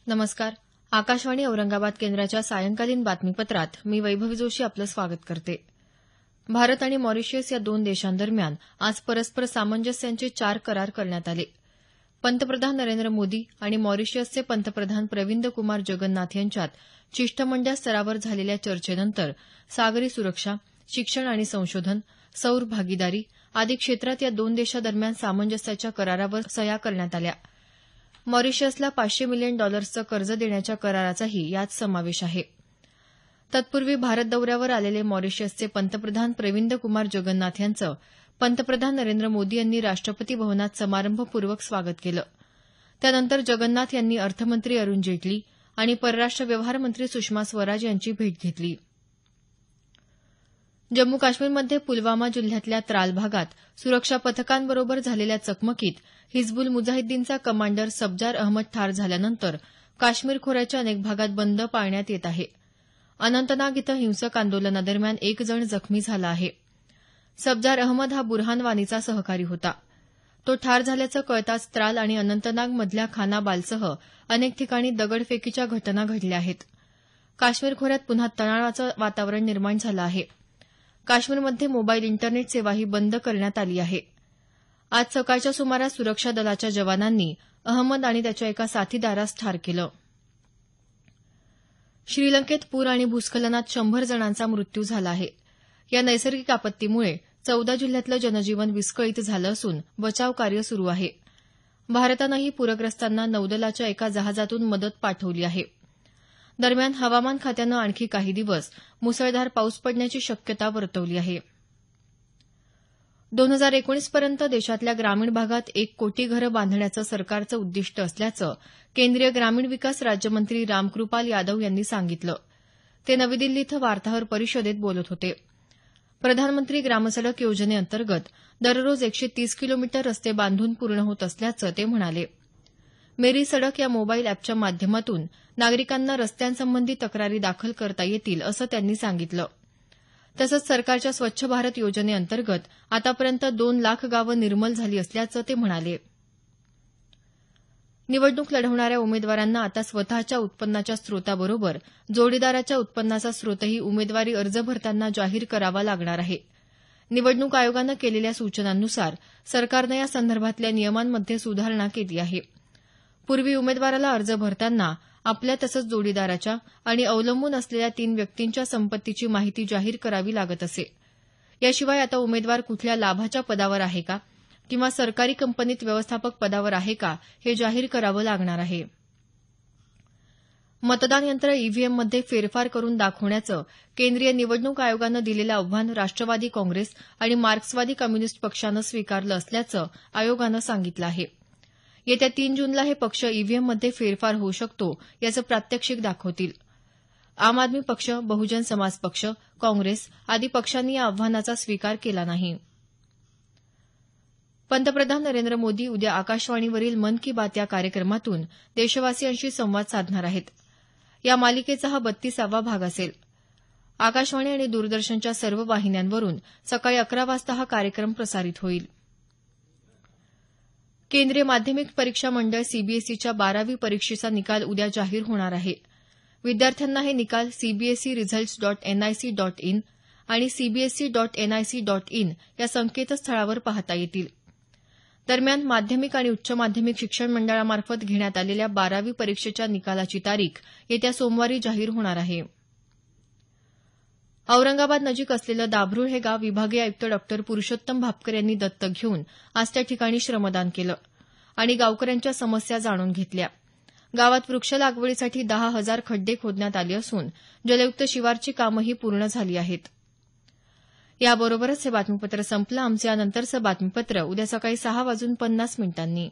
नमस्कार. आकाशवाणी औरंगाबाद केंद्राच्या सायंकालीन बातमीपत्रात मी वैभवी जोशी आपलं स्वागत करते. भारत आणि मॉरिशस या दोन देशांदरम्यान आज परस्पर सामंजस्याचे 4 करार करण्यात आले. पंतप्रधान नरेंद्र मोदी आणि मॉरिशसचे पंतप्रधान प्रविंद कुमार जगन्नाथ यांच्यात शिष्टमंडळ स्तरावर झालेल्या चर्चेनंतर सागरी सुरक्षा, शिक्षण आणि संशोधन, सौर भागीदारी आदी क्षेत्रात या दोन देशांदरम्यान सामंजस्याच्या करारावर सह्या करण्यात आल्या. मॉरिशसला $500 मिलियन कर्ज देण्याच्या कराराचाही यात समावेश आहे. तत्पूर्वी भारत दौऱ्यावर आलेले मॉरिशसचे पंतप्रधान प्रविंद कुमार जगन्नाथ यांचं पंतप्रधान नरेंद्र मोदी यांनी राष्ट्रपती भवनात समारंभपूर्वक स्वागत केलं. त्यानंतर जगन्नाथ यांनी अर्थमंत्री अरुण जेटली आणि परराष्ट्र व्यवहार मंत्री सुषमा स्वराज यांची भेट घेतली. जम्मू काश्मीरमध्ये पुलवामा जिल्ह्यातल्या त्राल भागात सुरक्षा पथकांबरोबर झालेल्या चकमकीत हिजबुल मुजाहिद्दीनचा कमांडर सबजार अहमद ठार झाल्यानंतर काश्मीर खोऱ्याच्या अनेक भागात बंद पाळण्यात येत आहे. अनंतनाग इथं हिंसक आंदोलनादरम्यान एक जण जखमी झाला आहे. सबजार अहमद हा बुरहान वानीचा सहकारी होता. तो ठार झाल्याचं कळताच त्राल आणि अनंतनाग मधल्या खानाबालसह अनेक ठिकाणी दगडफेकीच्या घटना घडल्या आहेत. काश्मीर खोऱ्यात पुन्हा तणावाचं वातावरण निर्माण झालं आहे. काश्मीरमध्ये मोबाईल इंटरनेट सेवाही बंद करण्यात आली आहे. आज सकाळच्या सुमारास सुरक्षा दलाच्या जवानांनी अहमद आणि त्याच्या एका साथीदारास ठार केलं. श्रीलंकेत पूर आणि भूस्खलनात 100 जणांचा मृत्यू झाला आहे. या नैसर्गिक आपत्तीमुळे 14 जिल्ह्यातलं जनजीवन विस्कळीत झालं असून बचाव कार्य सुरू आहे. भारतानंही पूरग्रस्तांना नौदलाच्या एका जहाजातून मदत पाठवली आहे. दरम्यान हवामान खात्यानं आणखी काही दिवस मुसळधार पाऊस पडण्याची शक्यता वर्तवली आहे. 2019 पर्यंत देशातल्या ग्रामीण भागात 1 कोटी घरं बांधण्याचं सरकारचं उद्दिष्ट असल्याचं केंद्रीय ग्रामीण विकास राज्यमंत्री रामकृपाल यादव यांनी सांगितलं. ते नवी दिल्ली इथं वार्ताहर परिषदेत बोलत होते. प्रधानमंत्री ग्रामसडक योजनेअंतर्गत दररोज 130 किलोमीटर रस्ते बांधून पूर्ण होत असल्याचं ते म्हणाले. मेरी सडक या मोबाईल अॅपच्या माध्यमातून नागरिकांना रस्त्यांसंबंधी तक्रारी दाखल करता येतील असं त्यांनी सांगितलं. तसंच सरकारच्या स्वच्छ भारत योजनेअंतर्गत आतापर्यंत 2 लाख गावं निर्मल झाली असल्याचं ते म्हणाले. निवडणूक लढवणाऱ्या उमेदवारांना आता स्वतःच्या उत्पन्नाच्या स्रोताबरोबर जोडीदाराच्या उत्पन्नाचा स्रोतही उमेदवारी अर्ज भरताना जाहीर करावा लागणार आहे. निवडणूक आयोगानं केलेल्या सूचनांनुसार सरकारनं या संदर्भातल्या नियमांमध्ये सुधारणा केली आहे. पूर्वी उमेदवाराला अर्ज भरताना आपल्या तसंच जोडीदाराच्या आणि अवलंबून असलेल्या 3 व्यक्तींच्या संपत्तीची माहिती जाहीर करावी लागत असे. याशिवाय आता उमेदवार कुठल्या लाभाच्या पदावर आहे का किंवा सरकारी कंपनीत व्यवस्थापक पदावर आहे का हे जाहीर करावं लागणार आहे. मतदान यंत्र ईव्हीएममध्ये फेरफार करून दाखवण्याचं केंद्रीय निवडणूक आयोगानं दिलेलं आव्हान राष्ट्रवादी काँग्रेस आणि मार्क्सवादी कम्युनिस्ट पक्षानं स्वीकारलं असल्याचं आयोगानं सांगितलं आहे. येत्या 3 जूनला हे पक्ष ईव्हीएममध्ये फेरफार होऊ शकतो याचं प्रात्यक्षिक दाखवतील. आम आदमी पक्ष, बहुजन समाज पक्ष, काँग्रेस आदी पक्षांनी या आव्हानाचा स्वीकार केला नाही. पंतप्रधान नरेंद्र मोदी उद्या आकाशवाणीवरील मन की बात या कार्यक्रमातून देशवासियांशी संवाद साधणार आहेत. या मालिकेचा हा 32वा भाग असेल. आकाशवाणी आणि दूरदर्शनच्या सर्व वाहिन्यांवरून सकाळी 11 वाजता हा कार्यक्रम प्रसारित होईल. केंद्रीय माध्यमिक परीक्षा मंडळ सीबीएसईच्या 12वी परीक्षेचा निकाल उद्या जाहीर होणार आहे. विद्यार्थ्यांना हे निकाल cbse.results.nic.in आणि cbse.nic.in या संकेतस्थळावर पाहता येतील. दरम्यान माध्यमिक आणि उच्च माध्यमिक शिक्षण मंडळामार्फत घेण्यात आलेल्या 12वी परीक्षेच्या निकालाची तारीख येत्या सोमवारी जाहीर होणार आहे. औरंगाबाद नजीक असलेलं दाभरूळ हे गाव विभागीय आयुक्त डॉ. पुरुषोत्तम भापकर यांनी दत्तक घेऊन आज त्या ठिकाणी श्रमदान केलं आणि गावकऱ्यांच्या समस्या जाणून घेतल्या. गावात वृक्ष लागवडीसाठी 10,000 खड्डे खोदण्यात आले असून जलयुक्त शिवारची कामंही पूर्ण झाली आहेत. याबरोबरच हे बातमीपत्र संपलं. आमचं यानंतरचं बातमीपत्र उद्या सकाळी 6:50 मिनिटांनी.